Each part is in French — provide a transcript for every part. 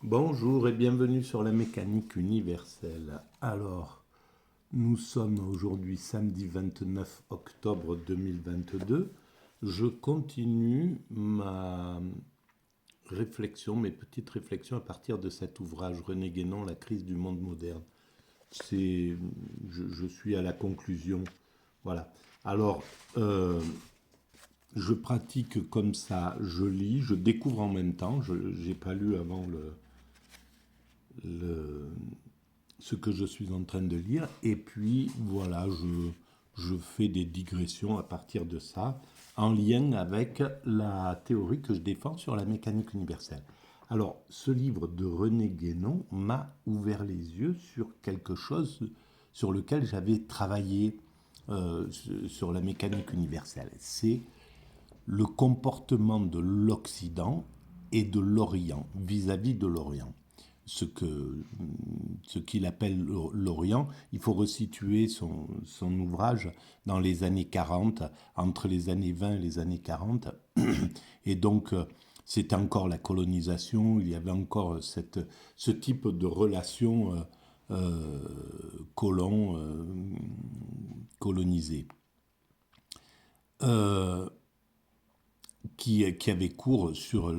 Bonjour et bienvenue sur la mécanique universelle. Alors, nous sommes aujourd'hui samedi 29 octobre 2022. Je continue ma réflexion, mes petites réflexions à partir de cet ouvrage René Guénon, La crise du monde moderne. Je suis à la conclusion. Voilà. Alors, je pratique comme ça, je lis, je découvre en même temps. Je n'ai pas lu avant le, ce que je suis en train de lire, et puis voilà, je fais des digressions à partir de ça, en lien avec la théorie que je défends sur la mécanique universelle. Alors, ce livre de René Guénon m'a ouvert les yeux sur quelque chose sur lequel j'avais travaillé sur la mécanique universelle. C'est le comportement de l'Occident et de l'Orient vis-à-vis de l'Orient. Ce qu'il appelle l'Orient, il faut resituer son ouvrage dans les années 40, entre les années 20 et les années 40. Et donc, c'était encore la colonisation, il y avait encore ce type de relation colon colonisé. Euh, qui avait cours sur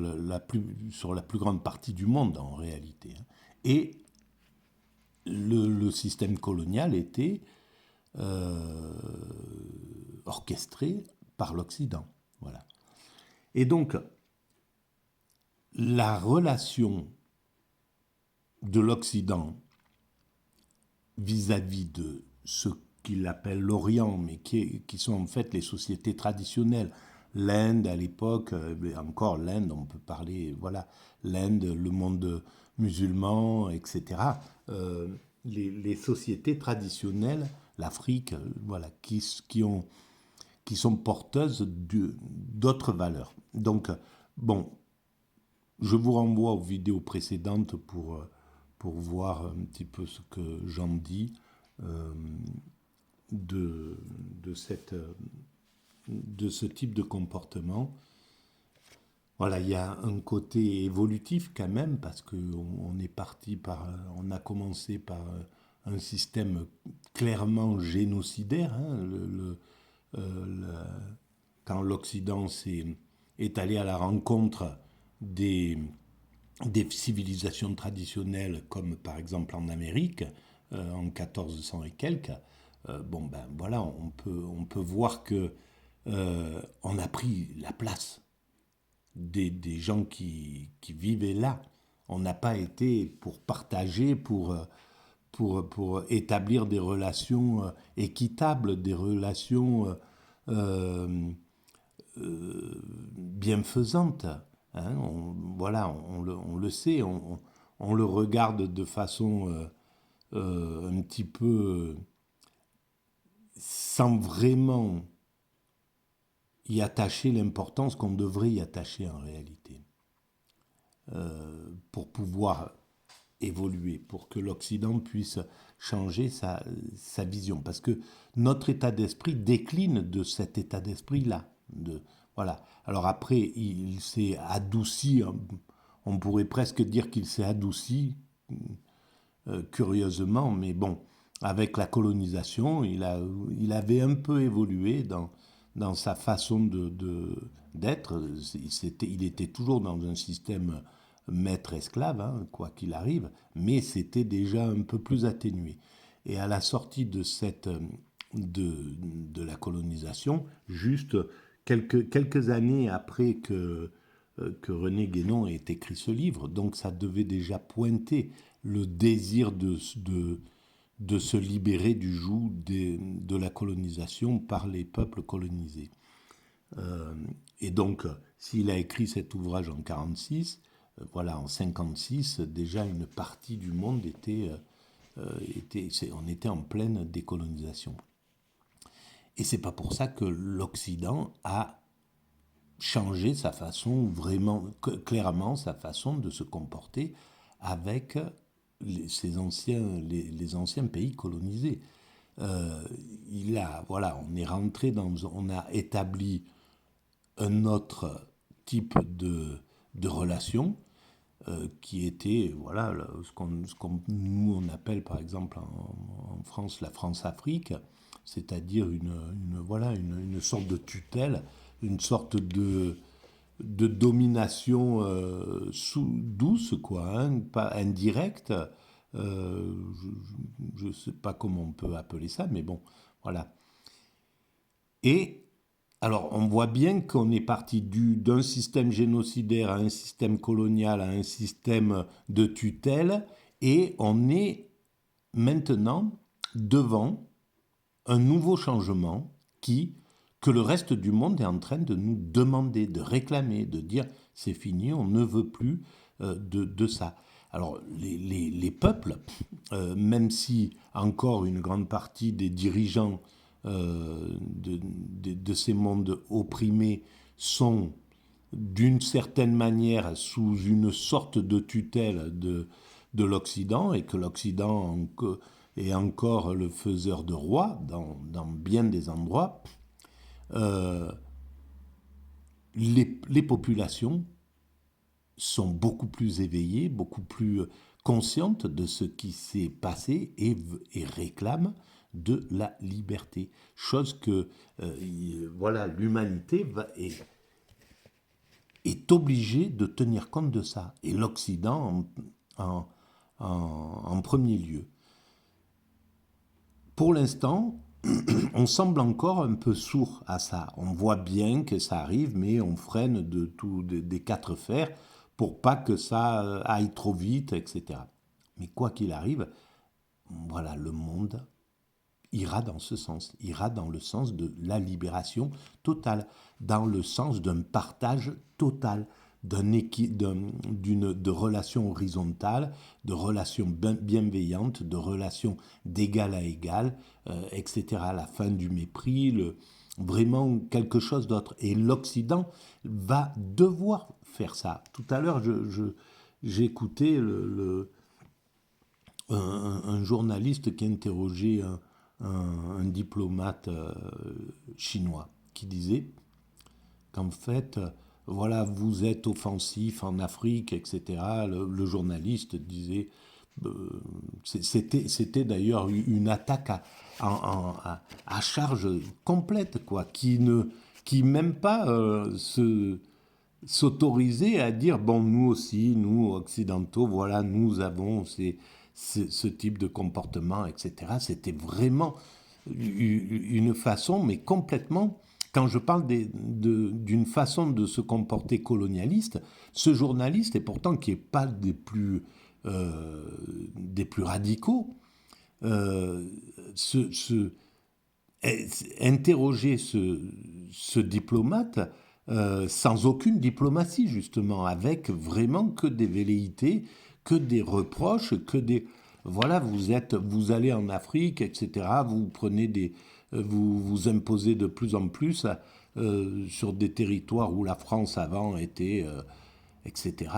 sur la plus grande partie du monde en réalité. Et le système colonial était euh, orchestré par l'Occident. Voilà. Et donc, la relation de l'Occident vis-à-vis de ce qu'il appelle l'Orient, mais qui sont en fait les sociétés traditionnelles. L'Inde à l'époque, encore l'Inde, on peut parler, voilà, l'Inde, le monde musulman, etc. Les sociétés traditionnelles, l'Afrique, voilà, qui sont porteuses d'autres valeurs. Donc, bon, je vous renvoie aux vidéos précédentes pour voir un petit peu ce que j'en dis euh, de, de, cette, de ce type de comportement. Voilà, il y a un côté évolutif quand même, parce qu'on est parti par, on a commencé par un système clairement génocidaire. Hein, le, quand l'Occident est allé à la rencontre des, des civilisations traditionnelles, comme par exemple en Amérique, en 1400 et quelques, bon ben voilà, on peut voir que on a pris la place des gens qui vivaient là. On n'a pas été pour partager, pour établir des relations équitables, des relations bienfaisantes. Hein, voilà, on le sait, on le regarde de façon un petit peu sans vraiment y attacher l'importance qu'on devrait y attacher en réalité, pour pouvoir évoluer, pour que l'Occident puisse changer sa vision. Parce que notre état d'esprit décline de cet état d'esprit-là. Voilà. Alors après, il s'est adouci, on pourrait presque dire qu'il s'est adouci, curieusement, mais bon, avec la colonisation, il avait un peu évolué dans sa façon d'être. Il était toujours dans un système maître-esclave, hein, quoi qu'il arrive, mais c'était déjà un peu plus atténué. Et à la sortie de la colonisation, juste quelques années après que René Guénon ait écrit ce livre, donc ça devait déjà pointer le désir de se libérer du joug de la colonisation par les peuples colonisés. Et donc, s'il a écrit cet ouvrage en 46, voilà, en 56, déjà une partie du monde on était en pleine décolonisation. Et c'est pas pour ça que l'Occident a changé sa façon, vraiment, clairement, sa façon de se comporter avec les anciens pays colonisés. Voilà, on est rentré on a établi un autre type de relation qui était voilà, nous on appelle par exemple en France la France-Afrique, c'est-à-dire une sorte de tutelle, une sorte de domination douce, quoi, hein, pas indirecte. Je ne sais pas comment on peut appeler ça, mais bon, voilà. Et alors, on voit bien qu'on est parti d'un système génocidaire à un système colonial, à un système de tutelle, et on est maintenant devant un nouveau changement que le reste du monde est en train de nous demander, de réclamer, de dire c'est fini, on ne veut plus de ça. Alors les peuples, même si encore une grande partie des dirigeants de ces mondes opprimés sont d'une certaine manière sous une sorte de tutelle de l'Occident, et que l'Occident est encore le faiseur de roi dans bien des endroits, euh, les populations sont beaucoup plus éveillées, beaucoup plus conscientes de ce qui s'est passé et réclament de la liberté. Chose que voilà, l'humanité est obligée de tenir compte de ça. Et l'Occident en premier lieu. Pour l'instant, on semble encore un peu sourd à ça. On voit bien que ça arrive, mais on freine des quatre fers pour pas que ça aille trop vite, etc. Mais quoi qu'il arrive, voilà, le monde ira dans ce sens, ira dans le sens de la libération totale, dans le sens d'un partage total, de relations horizontales, de relations bienveillantes, de relations d'égal à égal, etc. La fin du mépris, vraiment quelque chose d'autre. Et l'Occident va devoir faire ça. Tout à l'heure, j'ai écouté un journaliste qui interrogeait un diplomate chinois qui disait qu'en fait, voilà, vous êtes offensif en Afrique, etc. Le journaliste disait, c'était d'ailleurs une attaque à charge complète, quoi, qui même pas s'autoriser à dire, bon, nous aussi, nous, occidentaux, voilà, nous avons ce type de comportement, etc. C'était vraiment une façon, mais complètement, quand je parle d'une façon de se comporter colonialiste, ce journaliste, et pourtant qui n'est pas des plus radicaux, euh, interroger ce diplomate sans aucune diplomatie, justement, avec vraiment que des velléités, que des reproches, que des... Voilà, vous allez en Afrique, etc., vous prenez vous imposez de plus en plus sur des territoires où la France avant était, etc.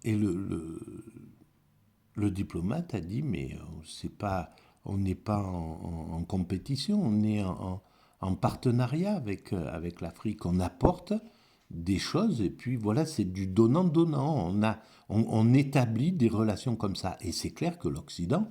Et le diplomate a dit, mais on n'est pas en compétition, on est en partenariat avec l'Afrique. On apporte des choses et puis voilà, c'est du donnant-donnant. On établit des relations comme ça. Et c'est clair que l'Occident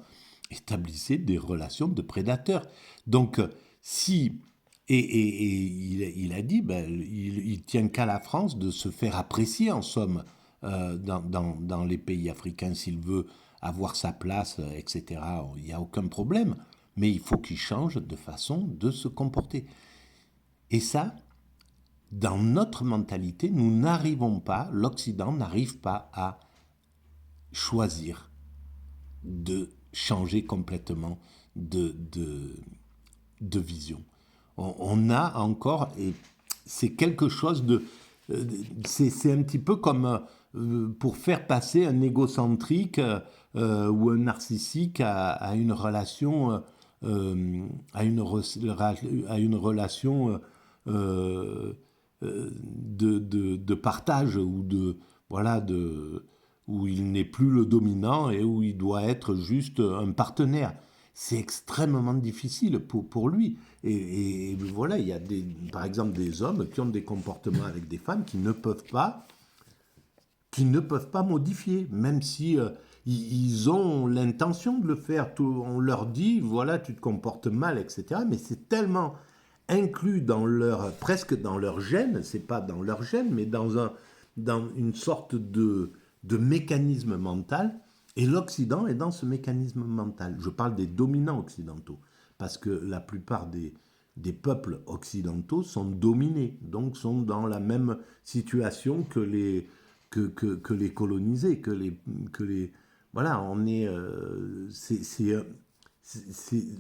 établissait des relations de prédateurs. Donc, si... il a dit, ben, il tient qu'à la France de se faire apprécier, en somme, dans les pays africains, s'il veut avoir sa place, etc. Il n'y a aucun problème. Mais il faut qu'il change de façon de se comporter. Et ça, dans notre mentalité, nous n'arrivons pas, l'Occident n'arrive pas à choisir de changer complètement de vision. On a encore, et c'est quelque chose c'est un petit peu comme pour faire passer un égocentrique ou un narcissique à une relation, à une relation de partage ou voilà, où il n'est plus le dominant et où il doit être juste un partenaire. C'est extrêmement difficile pour lui. Et voilà, il y a par exemple des hommes qui ont des comportements avec des femmes qui ne peuvent pas qu'ils ne peuvent pas modifier, même si ils ont l'intention de le faire. On leur dit, voilà, tu te comportes mal, etc. Mais c'est tellement inclus dans presque dans leur gène, c'est pas dans leur gène, mais dans une sorte de mécanisme mental. Et l'Occident est dans ce mécanisme mental. Je parle des dominants occidentaux, parce que la plupart des peuples occidentaux sont dominés, donc sont dans la même situation que les colonisés, voilà, on est,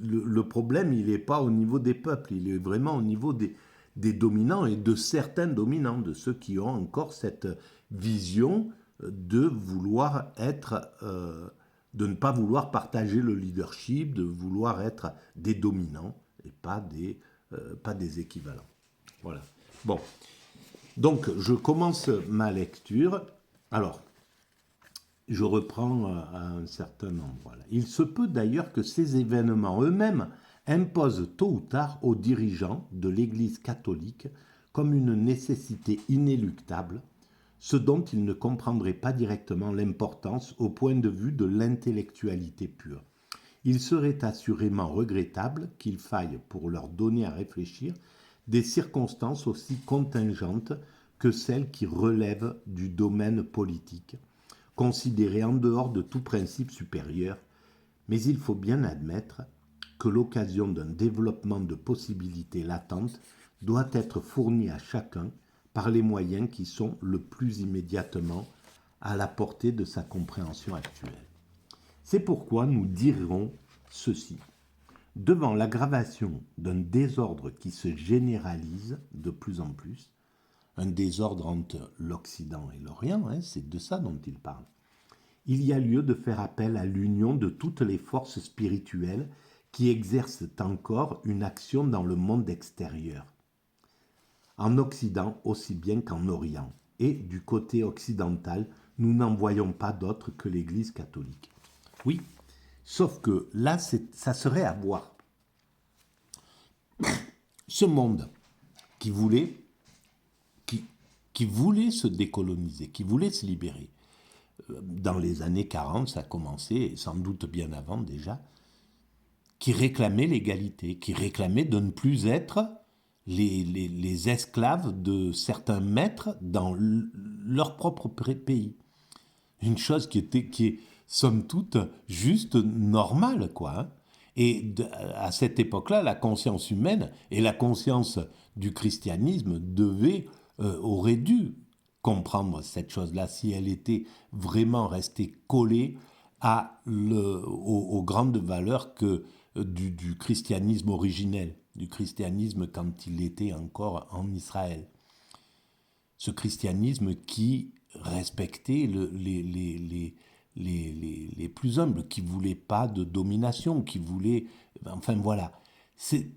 le problème, il n'est pas au niveau des peuples, il est vraiment au niveau des dominants et de certains dominants, de ceux qui ont encore cette vision de vouloir être, de ne pas vouloir partager le leadership, de vouloir être des dominants et pas des équivalents. Voilà. Bon. Donc, je commence ma lecture. Alors, je reprends à un certain endroit. Il se peut d'ailleurs que ces événements eux-mêmes imposent tôt ou tard aux dirigeants de l'Église catholique comme une nécessité inéluctable, ce dont ils ne comprendraient pas directement l'importance au point de vue de l'intellectualité pure. Il serait assurément regrettable qu'il faille, pour leur donner à réfléchir, des circonstances aussi contingentes que celles qui relèvent du domaine politique, considérées en dehors de tout principe supérieur, mais il faut bien admettre que l'occasion d'un développement de possibilités latentes doit être fournie à chacun par les moyens qui sont le plus immédiatement à la portée de sa compréhension actuelle. C'est pourquoi nous dirons ceci. Devant l'aggravation d'un désordre qui se généralise de plus en plus, un désordre entre l'Occident et l'Orient, c'est de ça dont il parle, il y a lieu de faire appel à l'union de toutes les forces spirituelles qui exercent encore une action dans le monde extérieur, en Occident aussi bien qu'en Orient. Et du côté occidental, nous n'en voyons pas d'autre que l'Église catholique. Oui, sauf que là, ça serait à voir. Ce monde qui voulait se décoloniser, qui voulait se libérer, dans les années 40, ça a commencé, et sans doute bien avant déjà, qui réclamait l'égalité, qui réclamait de ne plus être les esclaves de certains maîtres dans leur propre pays. Une chose qui est, somme toute, juste normale, quoi. Et à cette époque-là, la conscience humaine et la conscience du christianisme aurait dû comprendre cette chose-là si elle était vraiment restée collée aux grandes valeurs du christianisme originel, du christianisme quand il était encore en Israël. Ce christianisme qui respectait les plus humbles, qui ne voulaient pas de domination, qui voulaient... Enfin voilà, c'est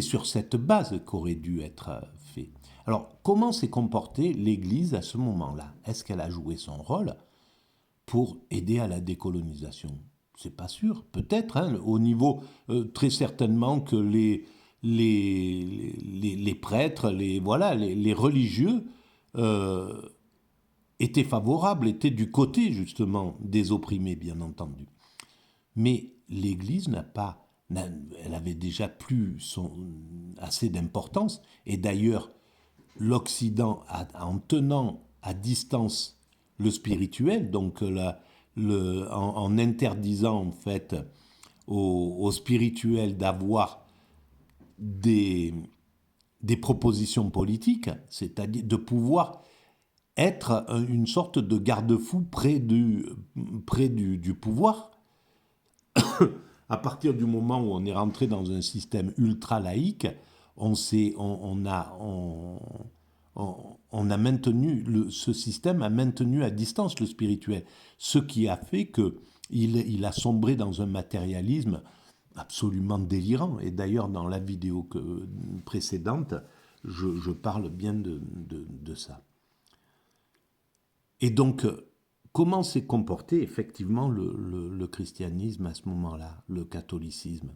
sur cette base qu'aurait dû être fait. Alors, comment s'est comportée l'Église à ce moment-là? Est-ce qu'elle a joué son rôle pour aider à la décolonisation? C'est pas sûr, peut-être, au niveau très certainement que les prêtres, les religieux étaient favorables, étaient du côté justement des opprimés, bien entendu. Mais l'Église elle avait déjà plus assez d'importance, et d'ailleurs l'Occident, en tenant à distance le spirituel, donc en interdisant en fait aux spirituels d'avoir des propositions politiques, c'est-à-dire de pouvoir être une sorte de garde-fou près du pouvoir. À partir du moment où on est rentré dans un système ultra-laïque, on a maintenu, ce système a maintenu à distance le spirituel, ce qui a fait qu'il a sombré dans un matérialisme absolument délirant. Et d'ailleurs, dans la vidéo précédente, je parle bien de ça. Et donc, comment s'est comporté effectivement le christianisme à ce moment-là, le catholicisme,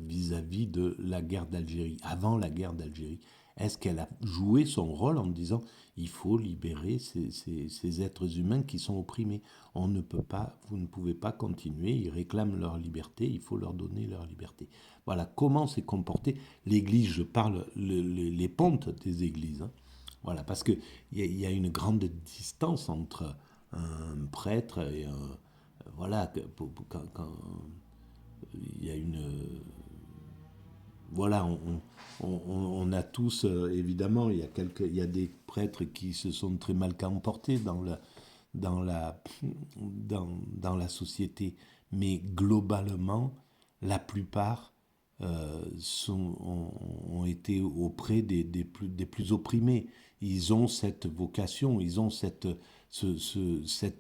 vis-à-vis de la guerre d'Algérie, avant la guerre d'Algérie? Est-ce qu'elle a joué son rôle en disant Il faut libérer ces êtres humains qui sont opprimés. On ne peut pas, vous ne pouvez pas continuer, ils réclament leur liberté, il faut leur donner leur liberté. Voilà comment s'est comportée l'Église, je parle les pontes des églises. Hein. Voilà, parce qu'il y a une grande distance entre un prêtre et un... Voilà, quand il y a une... Voilà, on a tous, évidemment, il y a des prêtres qui se sont très mal comportés dans la société, mais globalement, la plupart ont été auprès des plus opprimés. Ils ont cette vocation, ils ont cette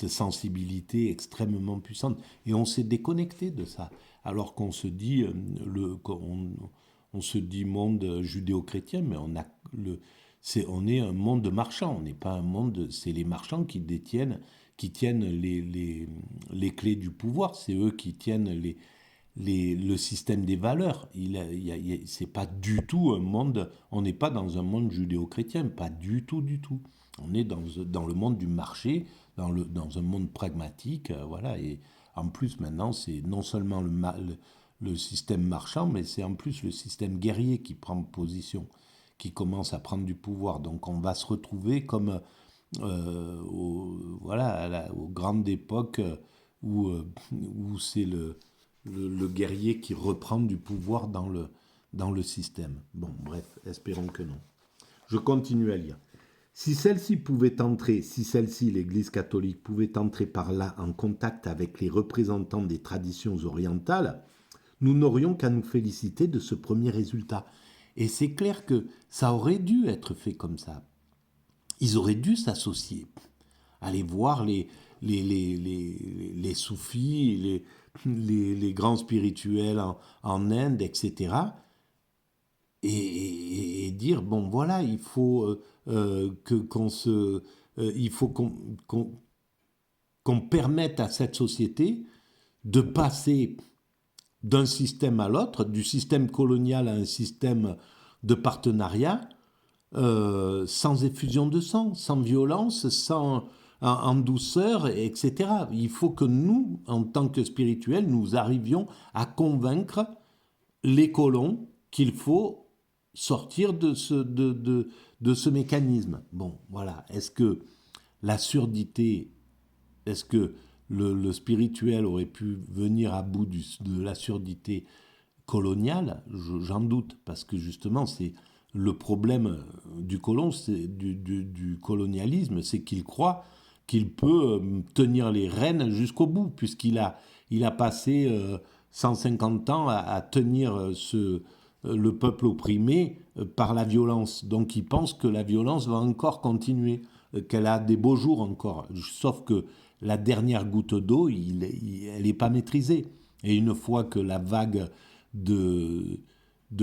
sensibilité extrêmement puissante. Et on s'est déconnecté de ça. Alors qu'on se dit, on se dit monde judéo-chrétien, mais on est un monde marchand. On n'est pas un monde. C'est les marchands qui tiennent les clés du pouvoir. C'est eux qui tiennent le système des valeurs. C'est pas du tout un monde. On n'est pas dans un monde judéo-chrétien, pas du tout, du tout. On est dans le monde du marché, dans un monde pragmatique, voilà. Et en plus maintenant, c'est non seulement le système marchand, mais c'est en plus le système guerrier qui prend position, qui commence à prendre du pouvoir. Donc on va se retrouver comme aux grandes époques où c'est le guerrier qui reprend du pouvoir dans le système. Bon, bref, espérons que non. Je continue à lire. Si celle-ci, l'Église catholique, pouvait entrer par là en contact avec les représentants des traditions orientales, nous n'aurions qu'à nous féliciter de ce premier résultat. Et c'est clair que ça aurait dû être fait comme ça. Ils auraient dû s'associer, aller voir les soufis, les grands spirituels en Inde, etc., et dire, bon voilà, il faut qu'on permette à cette société de passer d'un système à l'autre, du système colonial à un système de partenariat, sans effusion de sang, sans violence, en douceur, etc. Il faut que nous, en tant que spirituels, nous arrivions à convaincre les colons qu'il faut sortir de ce mécanisme. Bon, voilà. Est-ce que la surdité, est-ce que le spirituel aurait pu venir à bout de la surdité coloniale? J'en doute, parce que justement, c'est le problème du colonialisme, c'est qu'il croit qu'il peut tenir les rênes jusqu'au bout, puisqu'il a passé 150 ans à tenir le peuple opprimé par la violence. Donc il pense que la violence va encore continuer, qu'elle a des beaux jours encore. Sauf que la dernière goutte d'eau, elle n'est pas maîtrisée. Et une fois que la vague de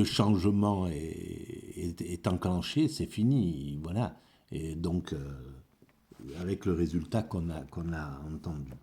changement est enclenchée, c'est fini. Voilà. Et donc, avec le résultat qu'on a entendu.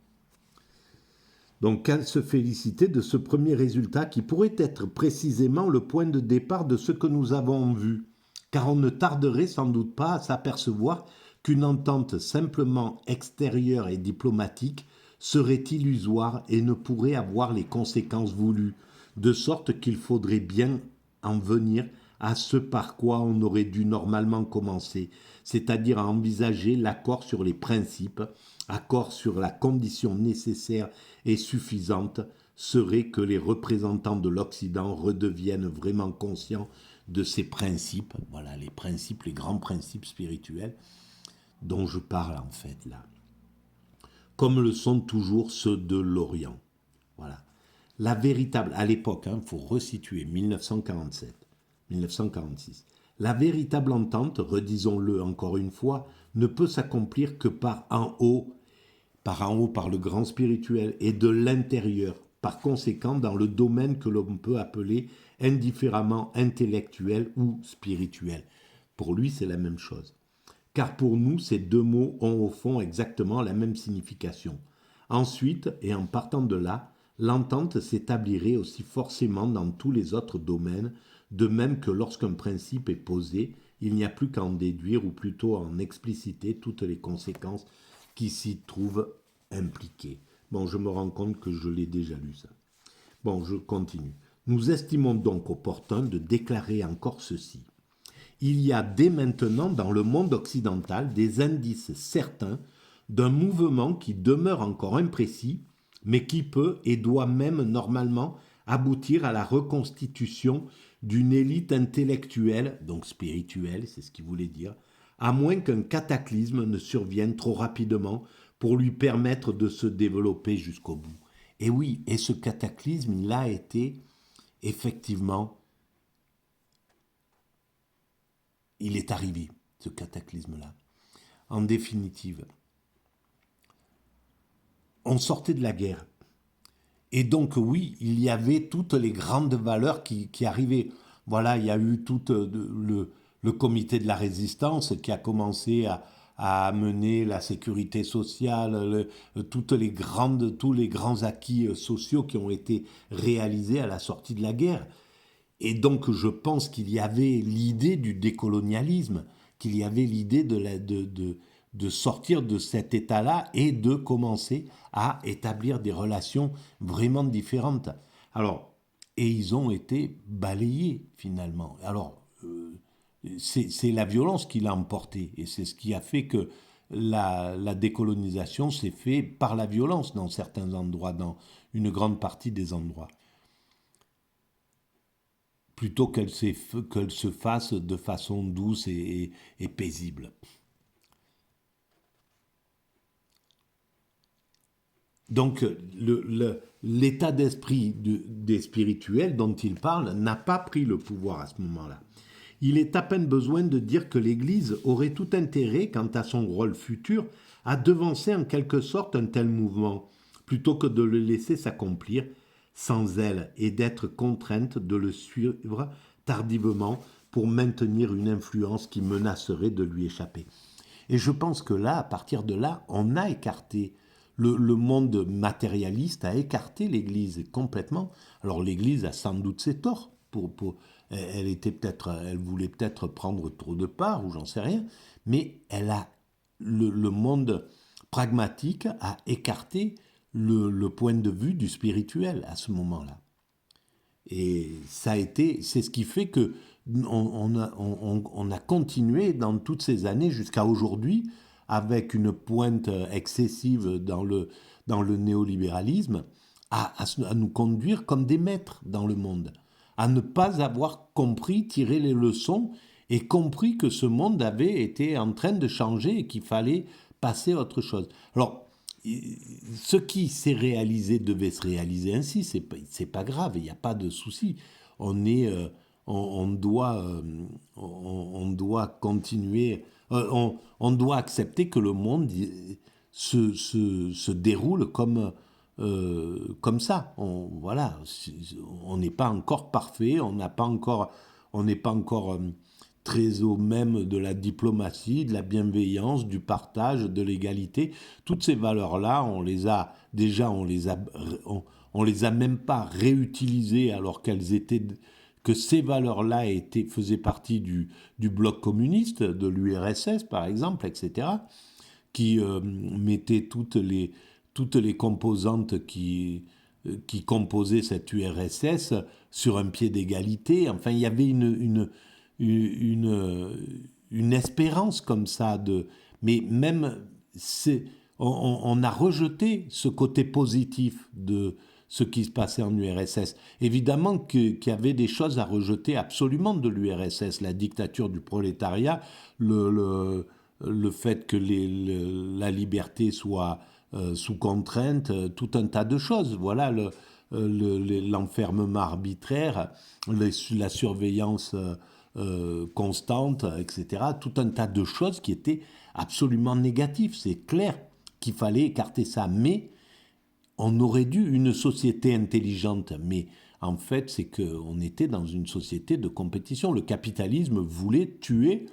Donc, qu'à se féliciter de ce premier résultat qui pourrait être précisément le point de départ de ce que nous avons vu, car on ne tarderait sans doute pas à s'apercevoir qu'une entente simplement extérieure et diplomatique serait illusoire et ne pourrait avoir les conséquences voulues, de sorte qu'il faudrait bien en venir à ce par quoi on aurait dû normalement commencer, c'est-à-dire à envisager l'accord sur les principes, accord sur la condition nécessaire et suffisante serait que les représentants de l'Occident redeviennent vraiment conscients de ces principes, voilà les principes, les grands principes spirituels dont je parle en fait là, comme le sont toujours ceux de l'Orient. Voilà. La véritable, à l'époque, faut resituer 1947, 1946, la véritable entente, redisons-le encore une fois, ne peut s'accomplir que par en haut, par le grand spirituel, et de l'intérieur, par conséquent dans le domaine que l'on peut appeler indifféremment intellectuel ou spirituel. Pour lui, c'est la même chose. Car pour nous, ces deux mots ont au fond exactement la même signification. Ensuite, et en partant de là, l'entente s'établirait aussi forcément dans tous les autres domaines, de même que lorsqu'un principe est posé, il n'y a plus qu'à en déduire, ou plutôt à en expliciter toutes les conséquences qui s'y trouvent impliquées. Bon, je me rends compte que je l'ai déjà lu ça. Bon, je continue. Nous estimons donc opportun de déclarer encore ceci. Il y a dès maintenant dans le monde occidental des indices certains d'un mouvement qui demeure encore imprécis, mais qui peut et doit même normalement aboutir à la reconstitution d'une élite intellectuelle, donc spirituelle, c'est ce qu'il voulait dire, à moins qu'un cataclysme ne survienne trop rapidement pour lui permettre de se développer jusqu'au bout. Et oui, et ce cataclysme, il a été effectivement, il est arrivé, ce cataclysme-là. En définitive, on sortait de la guerre. Et donc oui, il y avait toutes les grandes valeurs qui arrivaient. Voilà, il y a eu tout le comité de la résistance qui a commencé à amener la sécurité sociale, tous les grands acquis sociaux qui ont été réalisés à la sortie de la guerre. Et donc je pense qu'il y avait l'idée du décolonialisme, qu'il y avait l'idée de sortir de cet état-là et de commencer à établir des relations vraiment différentes. Alors, et ils ont été balayés finalement. Alors, c'est la violence qui l'a emporté et c'est ce qui a fait que la décolonisation s'est faite par la violence dans certains endroits, dans une grande partie des endroits, plutôt qu'elle se fasse de façon douce et paisible. Donc, l'état d'esprit des spirituels dont il parle n'a pas pris le pouvoir à ce moment-là. Il est à peine besoin de dire que l'Église aurait tout intérêt, quant à son rôle futur, à devancer en quelque sorte un tel mouvement, plutôt que de le laisser s'accomplir sans elle et d'être contrainte de le suivre tardivement pour maintenir une influence qui menacerait de lui échapper. Et je pense que là, à partir de là, on a écarté le monde matérialiste, a écarté l'Église complètement. Alors l'Église a sans doute ses torts. Elle voulait peut-être prendre trop de part, ou j'en sais rien, mais le monde pragmatique a écarté le point de vue du spirituel à ce moment-là. Et c'est ce qui fait que on a continué dans toutes ces années jusqu'à aujourd'hui avec une pointe excessive dans le néolibéralisme à nous conduire comme des maîtres dans le monde, à ne pas avoir compris, tiré les leçons et compris que ce monde avait été en train de changer et qu'il fallait passer à autre chose. Alors, ce qui s'est réalisé devait se réaliser ainsi, c'est pas grave, il n'y a pas de souci. On doit continuer, on doit accepter que le monde se déroule comme ça. Voilà, on n'est pas encore parfait, on n'est pas encore très au même de la diplomatie, de la bienveillance, du partage, de l'égalité. Toutes ces valeurs-là, on les a même pas réutilisées alors que ces valeurs-là faisaient partie du bloc communiste, de l'URSS par exemple, etc., qui mettait toutes les composantes qui composaient cette URSS sur un pied d'égalité. Enfin, il y avait une espérance comme ça. Mais même, on a rejeté ce côté positif de ce qui se passait en URSS. Évidemment qu'il y avait des choses à rejeter absolument de l'URSS, la dictature du prolétariat, le fait que la liberté soit sous contrainte, tout un tas de choses. Voilà, l'enfermement arbitraire, la surveillance constante, etc. Tout un tas de choses qui étaient absolument négatives. C'est clair qu'il fallait écarter ça. Mais on aurait dû une société intelligente. Mais en fait, c'est qu'on était dans une société de compétition. Le capitalisme voulait tuer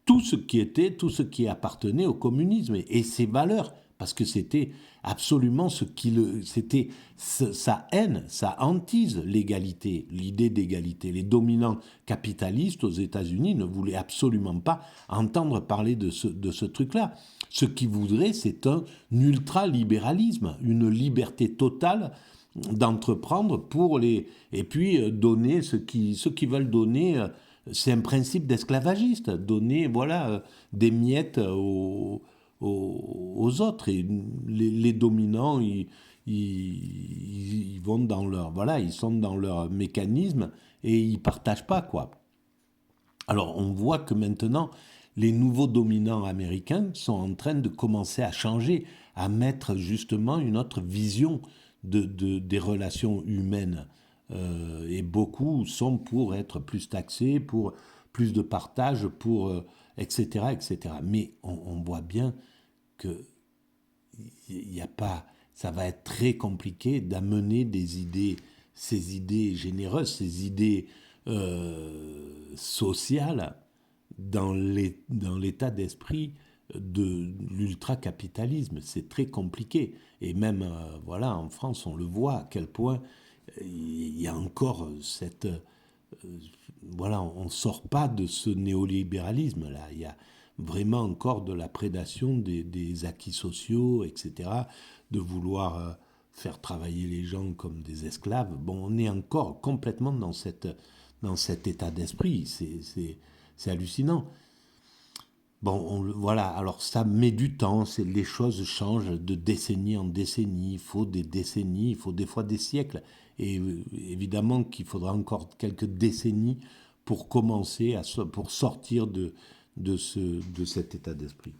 tout ce qui appartenait au communisme et ses valeurs. parce que c'était absolument c'était sa haine, sa hantise, l'égalité, l'idée d'égalité. Les dominants capitalistes aux États-Unis ne voulaient absolument pas entendre parler de ce truc-là. Ce qu'ils voudraient, c'est un ultralibéralisme, une liberté totale d'entreprendre et puis donner ce qu'ils veulent donner. C'est un principe d'esclavagiste, donner voilà des miettes aux autres, et les dominants ils vont dans leur voilà, ils sont dans leur mécanisme et ils partagent pas quoi. Alors on voit que maintenant les nouveaux dominants américains sont en train de commencer à changer, à mettre justement une autre vision des relations humaines. Et beaucoup sont pour être plus taxés, pour plus de partage, pour etc., etc. Mais on voit bien que y a pas, ça va être très compliqué d'amener ces idées généreuses, ces idées sociales dans l'état d'esprit de l'ultracapitalisme. C'est très compliqué. Et même, voilà, en France, on le voit à quel point il y a encore voilà, on ne sort pas de ce néolibéralisme-là. Il y a vraiment encore de la prédation des acquis sociaux, etc., de vouloir faire travailler les gens comme des esclaves. Bon, on est encore complètement dans cet état d'esprit. C'est hallucinant. Bon, voilà, alors ça met du temps, les choses changent de décennie en décennie, il faut des décennies, il faut des fois des siècles, et évidemment qu'il faudra encore quelques décennies pour commencer, pour sortir de cet état d'esprit.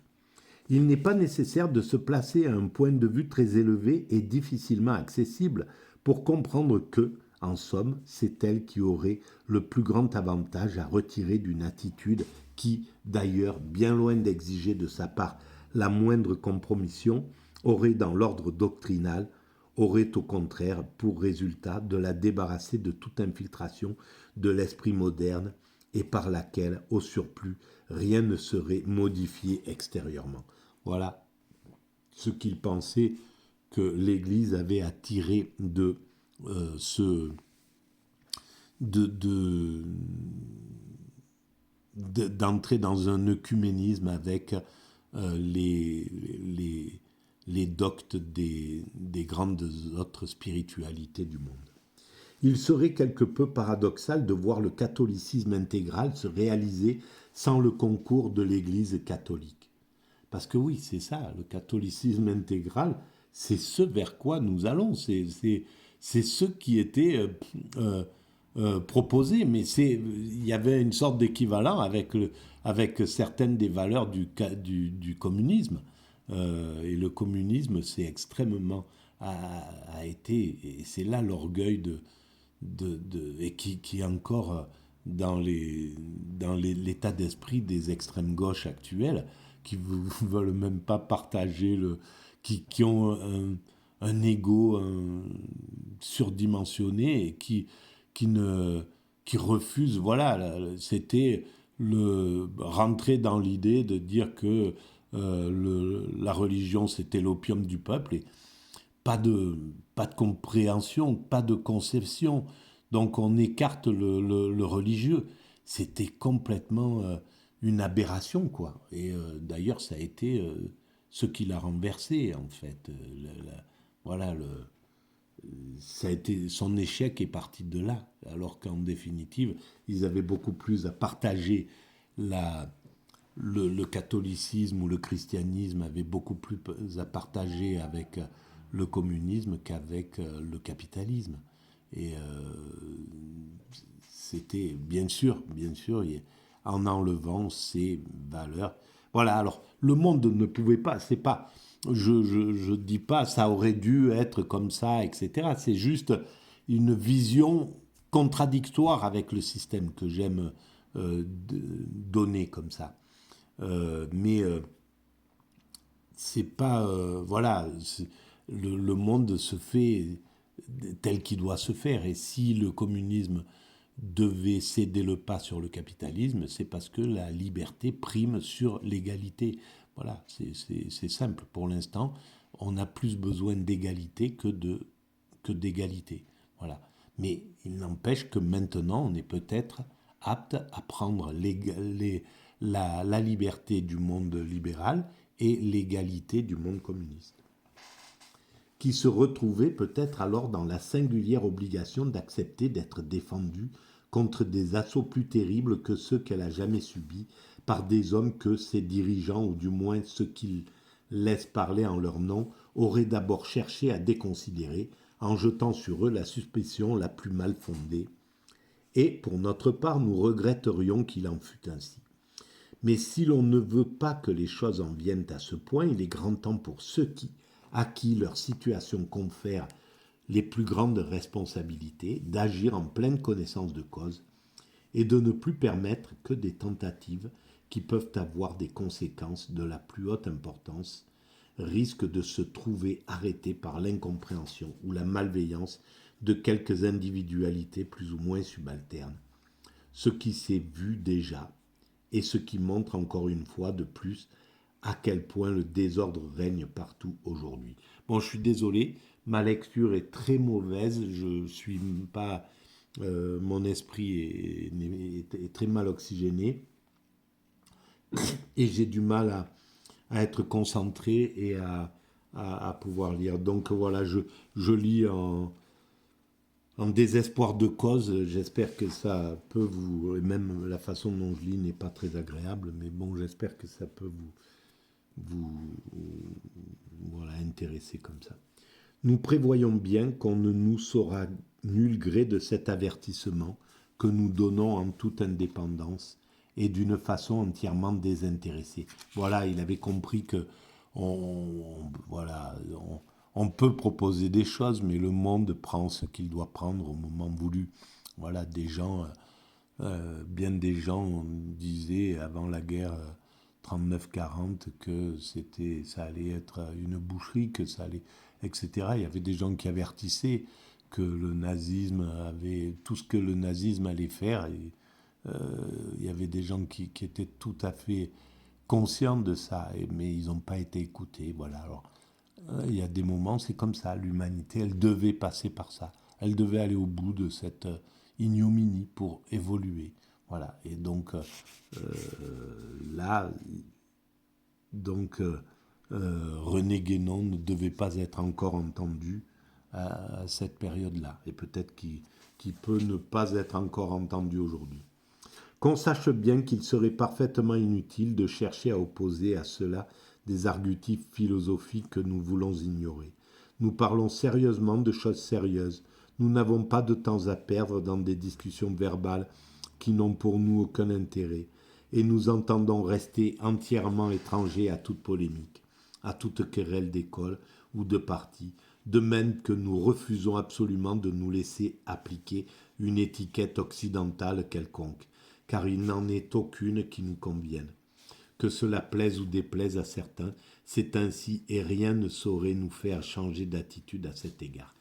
Il n'est pas nécessaire de se placer à un point de vue très élevé et difficilement accessible pour comprendre que, en somme, c'est elle qui aurait le plus grand avantage à retirer d'une attitude qui, d'ailleurs, bien loin d'exiger de sa part la moindre compromission, aurait dans l'ordre doctrinal, aurait au contraire pour résultat de la débarrasser de toute infiltration de l'esprit moderne et par laquelle, au surplus, rien ne serait modifié extérieurement. Voilà ce qu'il pensait que l'Église avait à tirer d'entrer dans un œcuménisme avec les doctes des grandes autres spiritualités du monde. Il serait quelque peu paradoxal de voir le catholicisme intégral se réaliser sans le concours de l'Église catholique. Parce que oui, c'est ça, le catholicisme intégral, c'est ce vers quoi nous allons, c'est ce qui était proposé, mais il y avait une sorte d'équivalent avec certaines des valeurs du communisme. Et le communisme, c'est extrêmement a été, et c'est là l'orgueil et qui est encore dans l'état d'esprit des extrêmes gauches actuelles, qui ne veulent même pas partager, qui ont un ego surdimensionné et qui refusent, voilà, c'était rentrer dans l'idée de dire que la religion c'était l'opium du peuple, et pas de compréhension, pas de conception. Donc on écarte le religieux. C'était complètement une aberration, quoi. Et d'ailleurs, ça a été ce qui l'a renversé, en fait. Voilà, ça a été, son échec est parti de là, alors qu'en définitive, ils avaient beaucoup plus à partager le catholicisme ou le christianisme avait beaucoup plus à partager avec le communisme qu'avec le capitalisme. Et c'était bien sûr, en enlevant ces valeurs. Voilà, alors le monde ne pouvait pas, c'est pas, je dis pas ça aurait dû être comme ça, etc. C'est juste une vision contradictoire avec le système que j'aime donner comme ça. Mais c'est pas voilà, le monde se fait tel qu'il doit se faire, et si le communisme devait céder le pas sur le capitalisme, c'est parce que la liberté prime sur l'égalité, Voilà, c'est simple. Pour l'instant, on a plus besoin d'égalité que d'égalité. Voilà. Mais il n'empêche que maintenant, on est peut-être apte à prendre la liberté du monde libéral et l'égalité du monde communiste, qui se retrouvait peut-être alors dans la singulière obligation d'accepter d'être défendue contre des assauts plus terribles que ceux qu'elle a jamais subis par des hommes que ses dirigeants, ou du moins ceux qu'ils laissent parler en leur nom, auraient d'abord cherché à déconsidérer, en jetant sur eux la suspicion la plus mal fondée. Et, pour notre part, nous regretterions qu'il en fût ainsi. Mais si l'on ne veut pas que les choses en viennent à ce point, il est grand temps pour ceux à qui leur situation confère les plus grandes responsabilités d'agir en pleine connaissance de cause et de ne plus permettre que des tentatives qui peuvent avoir des conséquences de la plus haute importance risquent de se trouver arrêtées par l'incompréhension ou la malveillance de quelques individualités plus ou moins subalternes. Ce qui s'est vu déjà et ce qui montre encore une fois de plus à quel point le désordre règne partout aujourd'hui. Bon, je suis désolé, ma lecture est très mauvaise, je suis pas, mon esprit est très mal oxygéné et j'ai du mal à être concentré et à pouvoir lire. Donc voilà, je lis en désespoir de cause. J'espère que ça peut vous... Et même la façon dont je lis n'est pas très agréable, mais bon, j'espère que ça peut vous voilà, intéresser comme ça. Nous prévoyons bien qu'on ne nous saura nul gré de cet avertissement que nous donnons en toute indépendance et d'une façon entièrement désintéressée. Voilà, il avait compris que on peut proposer des choses, mais le monde prend ce qu'il doit prendre au moment voulu. Voilà, bien des gens disaient avant la guerre 39-40 que ça allait être une boucherie, que ça allait, etc. Il y avait des gens qui avertissaient que le nazisme avait tout ce que le nazisme allait faire. Et, il y avait des gens qui étaient tout à fait conscients de ça, mais ils n'ont pas été écoutés. Voilà. Alors, il y a des moments, c'est comme ça. L'humanité, elle devait passer par ça. Elle devait aller au bout de cette ignominie pour évoluer. Voilà. Et donc, là, René Guénon ne devait pas être encore entendu à cette période-là. Et peut-être qu'il peut ne pas être encore entendu aujourd'hui. Qu'on sache bien qu'il serait parfaitement inutile de chercher à opposer à cela des argutifs philosophiques que nous voulons ignorer. Nous parlons sérieusement de choses sérieuses. Nous n'avons pas de temps à perdre dans des discussions verbales qui n'ont pour nous aucun intérêt, et nous entendons rester entièrement étrangers à toute polémique, à toute querelle d'école ou de parti, de même que nous refusons absolument de nous laisser appliquer une étiquette occidentale quelconque, car il n'en est aucune qui nous convienne. Que cela plaise ou déplaise à certains, c'est ainsi et rien ne saurait nous faire changer d'attitude à cet égard.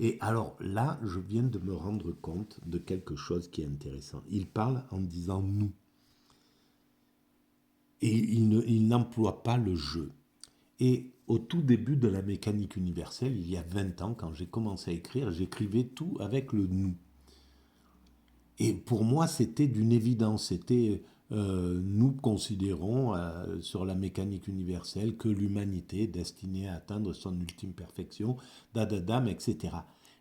Et alors là, je viens de me rendre compte de quelque chose qui est intéressant. Il parle en disant nous. Et il n'emploie pas le je. Et au tout début de la mécanique universelle, il y a 20 ans, quand j'ai commencé à écrire, j'écrivais tout avec le nous. Et pour moi, c'était d'une évidence. C'était nous considérons sur la mécanique universelle que l'humanité est destinée à atteindre son ultime perfection, dadadam, etc.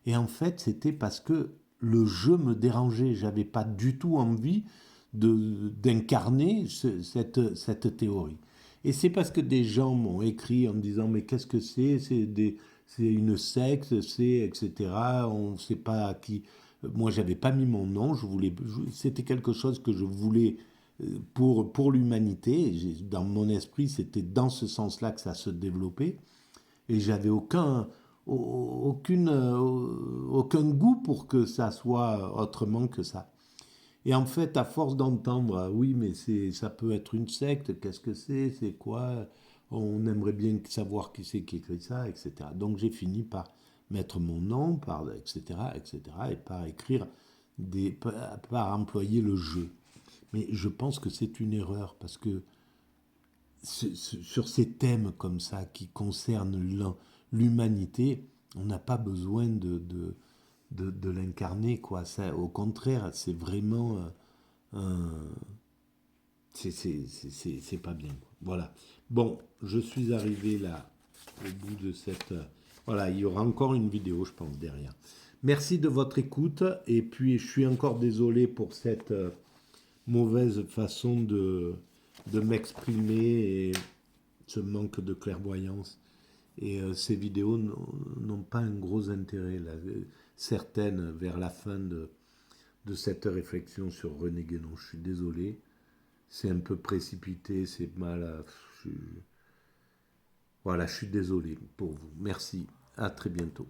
Et en fait, c'était parce que le jeu me dérangeait. J'avais pas du tout envie d'incarner cette théorie. Et c'est parce que des gens m'ont écrit en me disant mais qu'est-ce que c'est une secte, c'est etc. On ne sait pas à qui. Moi, j'avais pas mis mon nom. C'était quelque chose que je voulais pour l'humanité. Dans mon esprit, c'était dans ce sens-là que ça se développait. Et j'avais aucun goût pour que ça soit autrement que ça. Et en fait, à force d'entendre, ah oui, mais ça peut être une secte, qu'est-ce que c'est quoi, on aimerait bien savoir qui c'est qui écrit ça, etc. Donc j'ai fini par mettre mon nom, etc., etc., et par écrire, par employer le jeu. Mais je pense que c'est une erreur, parce que sur ces thèmes comme ça qui concernent l'humanité, on n'a pas besoin de l'incarner, quoi. Ça, au contraire, c'est vraiment c'est pas bien, quoi. Voilà. Bon, je suis arrivé là au bout de cette. Voilà, il y aura encore une vidéo, je pense, derrière. Merci de votre écoute. Et puis, je suis encore désolé pour cette mauvaise façon de m'exprimer et ce manque de clairvoyance. Et ces vidéos n'ont pas un gros intérêt, là. Certaines vers la fin de cette réflexion sur René Guénon. Je suis désolé. C'est un peu précipité, c'est mal. Voilà, je suis désolé pour vous. Merci. À très bientôt.